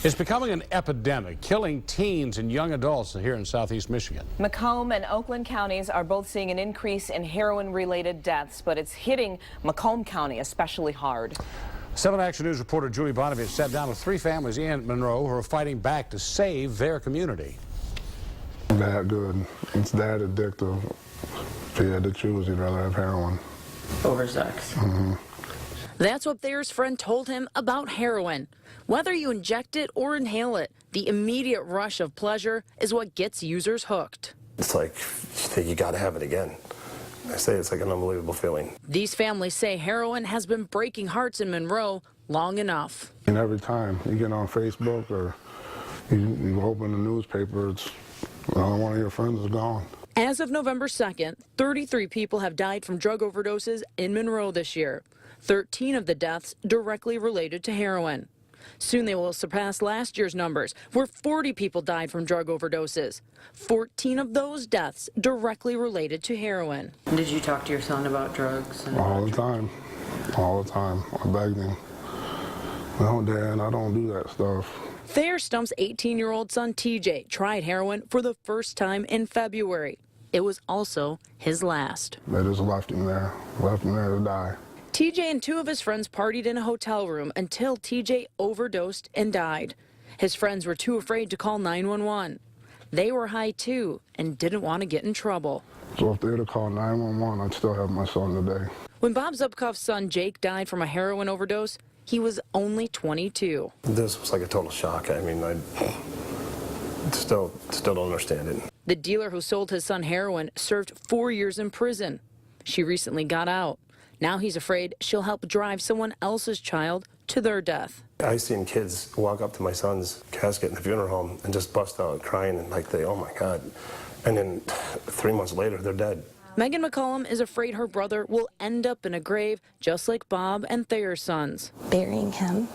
It's becoming an epidemic, killing teens and young adults here in southeast Michigan. Macomb and Oakland counties are both seeing an increase in heroin-related deaths, but it's hitting Macomb County especially hard. 7 Action News reporter Julie Bonovich sat down with 3 families in Monroe who are fighting back to save their community. That good. It's that addictive. If you had to choose, you'd rather have heroin. Over sex. That's what Thayer's friend told him about heroin. Whether you inject it or inhale it, the immediate rush of pleasure is what gets users hooked. It's like you think you got to have it again. I say it's like an unbelievable feeling. These families say heroin has been breaking hearts in Monroe long enough. And every time you get on Facebook or you open the newspaper, it's one of your friends is gone. As of November 2nd, 33 people have died from drug overdoses in Monroe this year. 13 of the deaths directly related to heroin. Soon they will surpass last year's numbers, where 40 people died from drug overdoses. 14 of those deaths directly related to heroin. Did you talk to your son about drugs? All the time. All the time. I begged him. No, Dad, I don't do that stuff. Thayer Stump's 18-year-old son, TJ, tried heroin for the first time in February. It was also his last. They just left him there to die. TJ and 2 of his friends partied in a hotel room until TJ overdosed and died. His friends were too afraid to call 911. They were high too and didn't want to get in trouble. So if they would have called 911, I'd still have my son today. When Bob Zupkoff's son Jake died from a heroin overdose, he was only 22. This was like a total shock. I mean, I still don't understand it. The dealer who sold his son heroin served 4 years in prison. She recently got out. Now he's afraid she'll help drive someone else's child to their death. I seen kids walk up to my son's casket in the funeral home and just bust out crying and like oh my God. And then 3 months later, they're dead. Megan McCollum is afraid her brother will end up in a grave just like Bob and Thayer's sons. Burying him,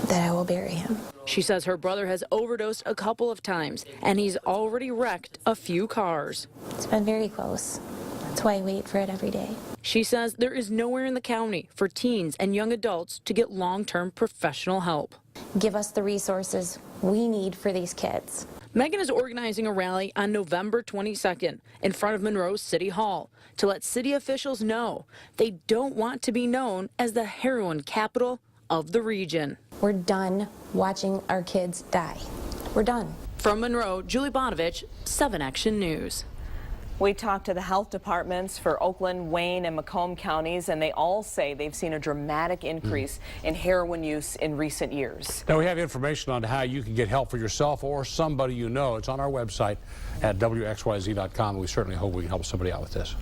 that I will bury him. She says her brother has overdosed a couple of times and he's already wrecked a few cars. It's been very close. That's why I wait for it every day. She says there is nowhere in the county for teens and young adults to get long-term professional help. Give us the resources we need for these kids. Megan is organizing a rally on November 22nd in front of Monroe City Hall to let city officials know they don't want to be known as the heroin capital of the region. We're done watching our kids die. We're done. From Monroe, Julie Bonovich, 7 Action News. We talked to the health departments for Oakland, Wayne, and Macomb counties, and they all say they've seen a dramatic increase in heroin use in recent years. Now we have information on how you can get help for yourself or somebody you know. It's on our website at WXYZ.com. We certainly hope we can help somebody out with this.